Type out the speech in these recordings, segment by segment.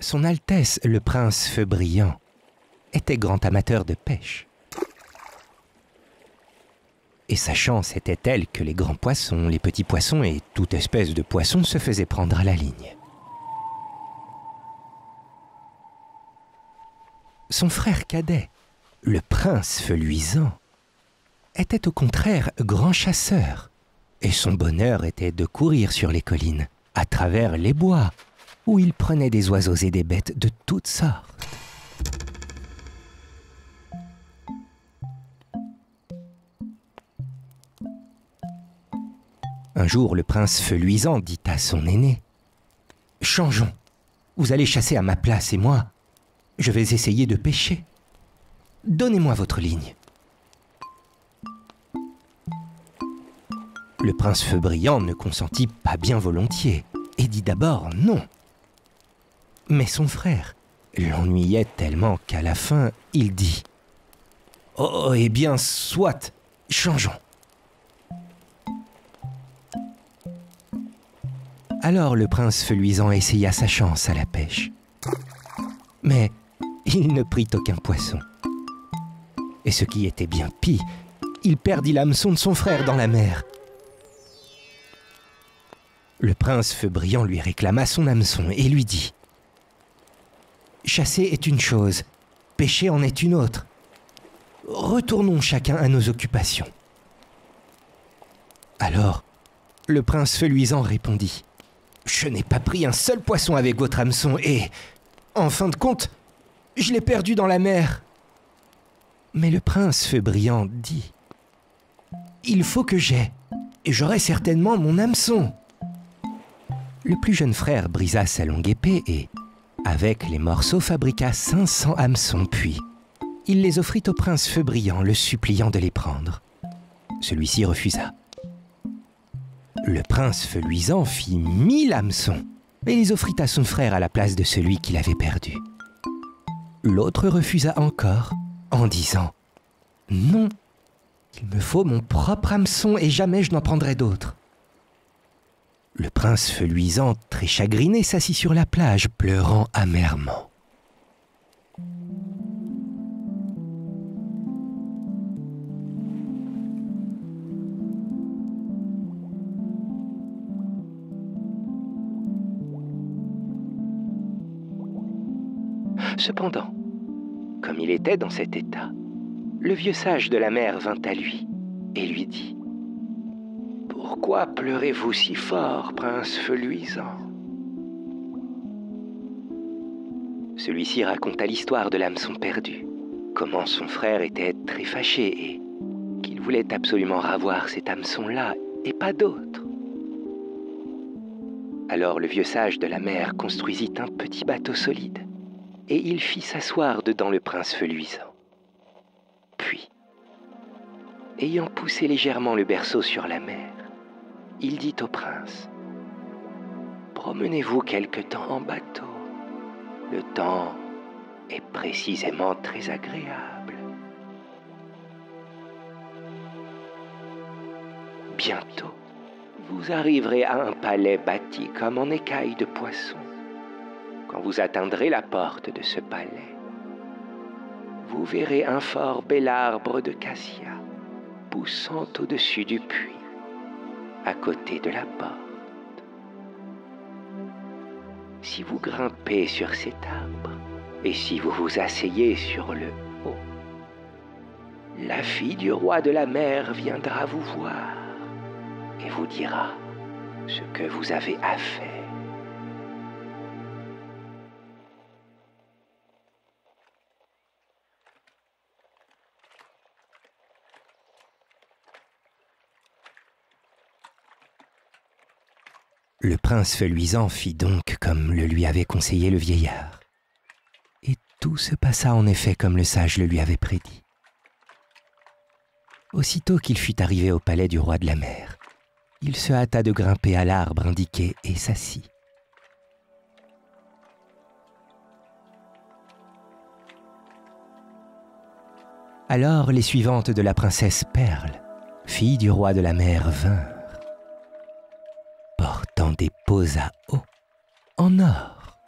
Son Altesse, le prince Feu Brillant, était grand amateur de pêche. Et sa chance était telle que les grands poissons, les petits poissons et toute espèce de poisson se faisaient prendre à la ligne. Son frère cadet, le prince Feu Luisant, était au contraire grand chasseur, et son bonheur était de courir sur les collines, à travers les bois, où il prenait des oiseaux et des bêtes de toutes sortes. Un jour, le prince Feu Luisant dit à son aîné : « Changeons, vous allez chasser à ma place et moi, je vais essayer de pêcher. Donnez-moi votre ligne. » Le prince Feu Brillant ne consentit pas bien volontiers et dit d'abord non. Mais son frère l'ennuyait tellement qu'à la fin, il dit : « Oh, eh bien, soit, changeons. » Alors le prince Feu Luisant essaya sa chance à la pêche. Mais il ne prit aucun poisson. Et ce qui était bien pis, il perdit l'hameçon de son frère dans la mer. Le prince Feu Brillant lui réclama son hameçon et lui dit : « Chasser est une chose, pêcher en est une autre. Retournons chacun à nos occupations. » Alors, le prince Feu Luisant répondit : « Je n'ai pas pris un seul poisson avec votre hameçon et, en fin de compte, je l'ai perdu dans la mer. » Mais le prince Feu Brillant dit : « Il faut que j'aie, et j'aurai certainement mon hameçon. » Le plus jeune frère brisa sa longue épée et, avec les morceaux, fabriqua 500 hameçons, puis il les offrit au prince Feu Brillant, le suppliant de les prendre. Celui-ci refusa. Le prince Feu Luisant fit 1000 hameçons et les offrit à son frère à la place de celui qu'il avait perdu. L'autre refusa encore en disant : « Non, il me faut mon propre hameçon et jamais je n'en prendrai d'autre. » Le prince Feu Luisant, très chagriné, s'assit sur la plage, pleurant amèrement. Cependant, comme il était dans cet état, le vieux sage de la mer vint à lui et lui dit : « Pourquoi pleurez-vous si fort, prince Feu Luisant ?» Celui-ci raconta l'histoire de l'hameçon perdu, comment son frère était très fâché et qu'il voulait absolument ravoir cet hameçon-là et pas d'autre. Alors le vieux sage de la mer construisit un petit bateau solide et il fit s'asseoir dedans le prince Feu Luisant. Puis, ayant poussé légèrement le berceau sur la mer, il dit au prince : « Promenez-vous quelque temps en bateau. Le temps est précisément très agréable. » Bientôt, vous arriverez à un palais bâti comme en écailles de poisson. Quand vous atteindrez la porte de ce palais, vous verrez un fort bel arbre de cassia poussant au-dessus du puits, à côté de la porte. Si vous grimpez sur cet arbre et si vous vous asseyez sur le haut, la fille du roi de la mer viendra vous voir et vous dira ce que vous avez à faire. Le prince Feu Luisant fit donc comme le lui avait conseillé le vieillard. Et tout se passa en effet comme le sage le lui avait prédit. Aussitôt qu'il fut arrivé au palais du roi de la mer, il se hâta de grimper à l'arbre indiqué et s'assit. Alors les suivantes de la princesse Perle, fille du roi de la mer, vinrent, portant des pots à eau en or.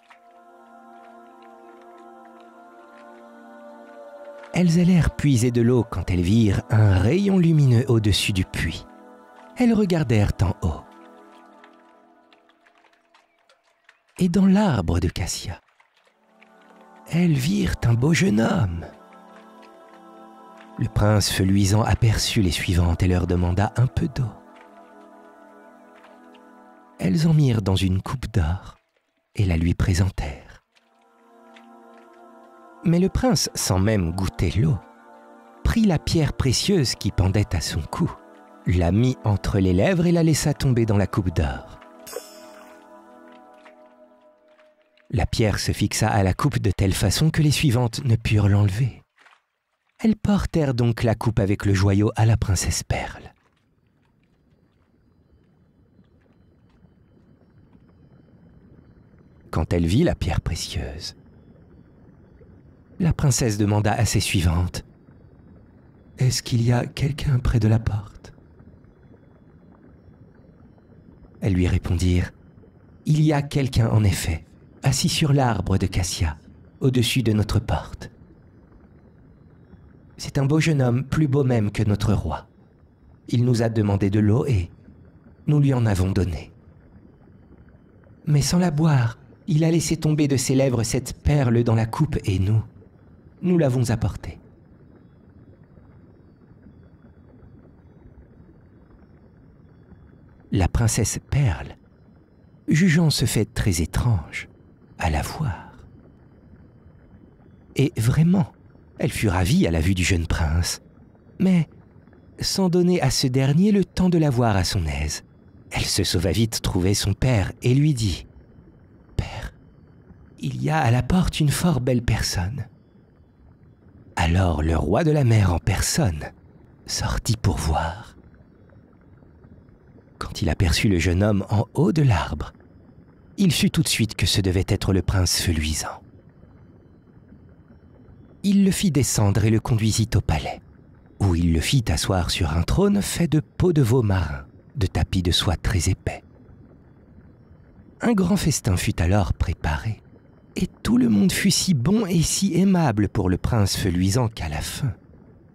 Elles allèrent puiser de l'eau quand elles virent un rayon lumineux au-dessus du puits. Elles regardèrent en haut. Et dans l'arbre de cassia, elles virent un beau jeune homme. Le prince feu luisant aperçut les suivantes et leur demanda un peu d'eau. Elles en mirent dans une coupe d'or et la lui présentèrent. Mais le prince, sans même goûter l'eau, prit la pierre précieuse qui pendait à son cou, la mit entre les lèvres et la laissa tomber dans la coupe d'or. La pierre se fixa à la coupe de telle façon que les suivantes ne purent l'enlever. Elles portèrent donc la coupe avec le joyau à la princesse Perle. Quand elle vit la pierre précieuse, la princesse demanda à ses suivantes « Est-ce qu'il y a quelqu'un près de la porte ?» Elles lui répondirent « Il y a quelqu'un en effet, assis sur l'arbre de cassia, au-dessus de notre porte. C'est un beau jeune homme, plus beau même que notre roi. Il nous a demandé de l'eau et nous lui en avons donné. Mais sans la boire, il a laissé tomber de ses lèvres cette perle dans la coupe et nous l'avons apportée. » La princesse Perle, jugeant ce fait très étrange, alla voir. Et vraiment, elle fut ravie à la vue du jeune prince, mais sans donner à ce dernier le temps de la voir à son aise. Elle se sauva vite trouver son père et lui dit « Père, il y a à la porte une fort belle personne. » Alors le roi de la mer en personne sortit pour voir. Quand il aperçut le jeune homme en haut de l'arbre, il sut tout de suite que ce devait être le prince feu luisant. Il le fit descendre et le conduisit au palais, où il le fit asseoir sur un trône fait de peaux de veau marin, de tapis de soie très épais. Un grand festin fut alors préparé, et tout le monde fut si bon et si aimable pour le prince feu luisant qu'à la fin,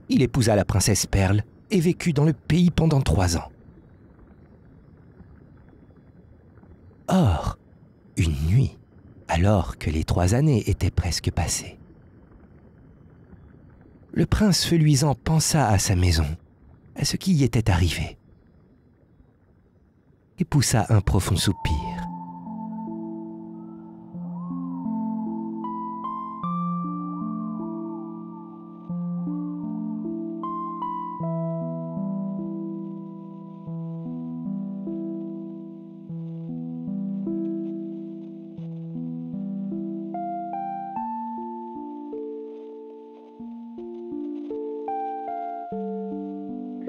il épousa la princesse Perle et vécut dans le pays pendant 3 ans. Or, une nuit, alors que les 3 années étaient presque passées, le prince feu luisant pensa à sa maison, à ce qui y était arrivé, et poussa un profond soupir.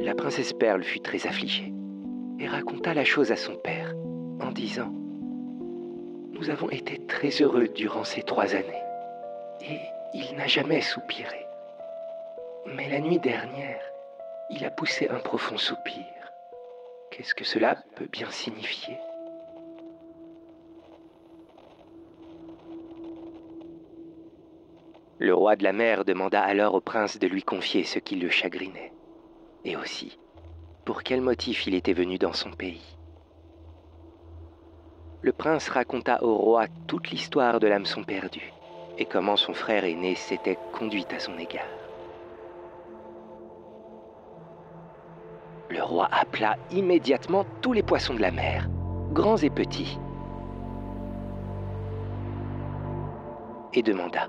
La princesse Perle fut très affligée et raconta la chose à son père en disant « Nous avons été très heureux durant ces 3 années et il n'a jamais soupiré. Mais la nuit dernière, il a poussé un profond soupir. Qu'est-ce que cela peut bien signifier ?» Le roi de la mer demanda alors au prince de lui confier ce qui le chagrinait. Et aussi, pour quel motif il était venu dans son pays. Le prince raconta au roi toute l'histoire de l'hameçon perdu et comment son frère aîné s'était conduit à son égard. Le roi appela immédiatement tous les poissons de la mer, grands et petits, et demanda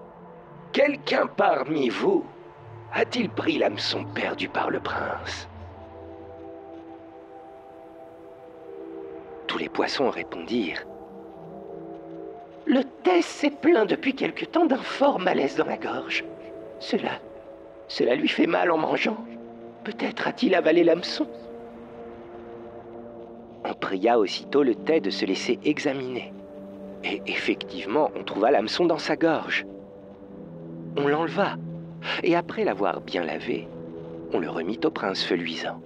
« Quelqu'un parmi vous a-t-il pris l'hameçon perdu par le prince ?» Tous les poissons répondirent « Le thé s'est plaint depuis quelque temps d'un fort malaise dans la gorge. Cela lui fait mal en mangeant. Peut-être a-t-il avalé l'hameçon. » On pria aussitôt le thé de se laisser examiner. Et effectivement, on trouva l'hameçon dans sa gorge. On l'enleva, et après l'avoir bien lavé, on le remit au prince feu luisant.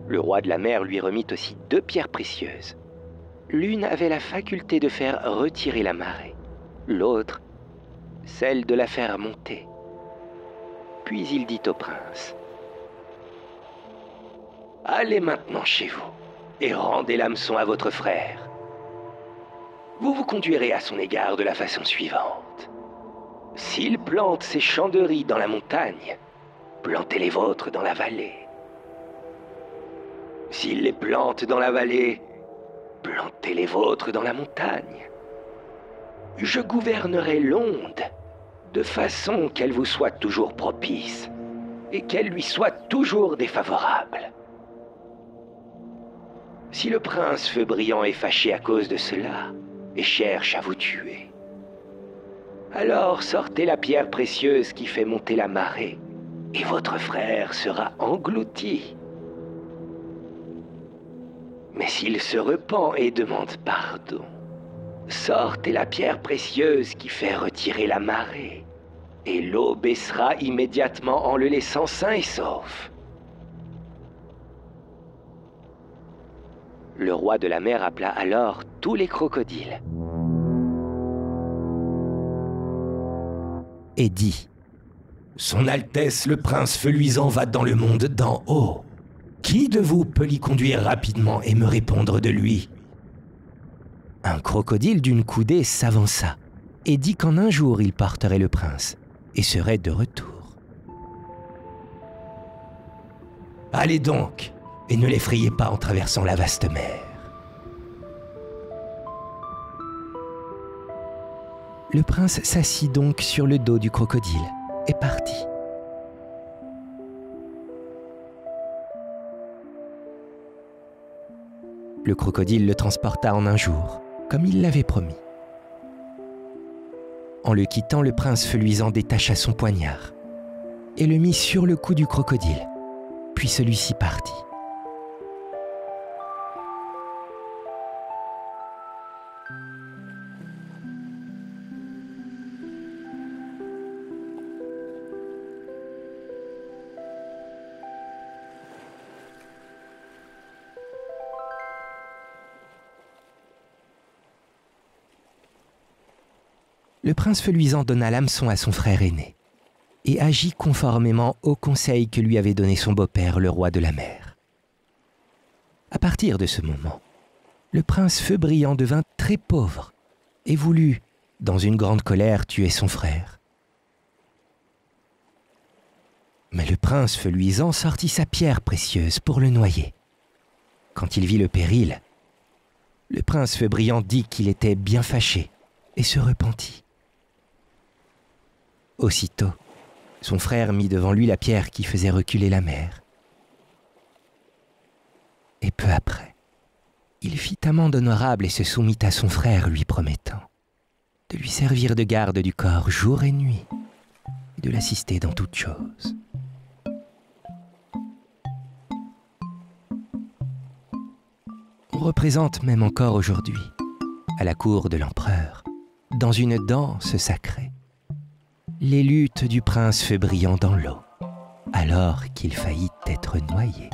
Le roi de la mer lui remit aussi 2 pierres précieuses. L'une avait la faculté de faire retirer la marée, l'autre, celle de la faire monter. Puis il dit au prince: « Allez maintenant chez vous et rendez l'hameçon à votre frère. Vous vous conduirez à son égard de la façon suivante. S'il plante ses champs de riz dans la montagne, plantez les vôtres dans la vallée. S'il les plante dans la vallée, plantez les vôtres dans la montagne. Je gouvernerai l'onde de façon qu'elle vous soit toujours propice et qu'elle lui soit toujours défavorable. Si le prince Feu Brillant est fâché à cause de cela et cherche à vous tuer, alors sortez la pierre précieuse qui fait monter la marée et votre frère sera englouti. Mais s'il se repent et demande pardon, sortez la pierre précieuse qui fait retirer la marée, et l'eau baissera immédiatement en le laissant sain et sauf. » Le roi de la mer appela alors tous les crocodiles et dit: « Son Altesse le prince Feu Luisant va dans le monde d'en haut. Qui de vous peut l'y conduire rapidement et me répondre de lui ?» Un crocodile d'une coudée s'avança et dit qu'en un jour il porterait le prince et serait de retour. « Allez donc, et ne l'effrayez pas en traversant la vaste mer. » Le prince s'assit donc sur le dos du crocodile et partit. Le crocodile le transporta en un jour, comme il l'avait promis. En le quittant, le prince Feu Luisant détacha son poignard et le mit sur le cou du crocodile, puis celui-ci partit. Le prince Feu Luisant donna l'hameçon à son frère aîné et agit conformément au conseil que lui avait donné son beau-père, le roi de la mer. À partir de ce moment, le prince Feu Brillant devint très pauvre et voulut, dans une grande colère, tuer son frère. Mais le prince Feu Luisant sortit sa pierre précieuse pour le noyer. Quand il vit le péril, le prince Feu Brillant dit qu'il était bien fâché et se repentit. Aussitôt, son frère mit devant lui la pierre qui faisait reculer la mer. Et peu après, il fit amende honorable et se soumit à son frère, lui promettant de lui servir de garde du corps jour et nuit et de l'assister dans toutes choses. On représente même encore aujourd'hui, à la cour de l'empereur, dans une danse sacrée, les luttes du prince Feu Brillant dans l'eau, alors qu'il faillit être noyé.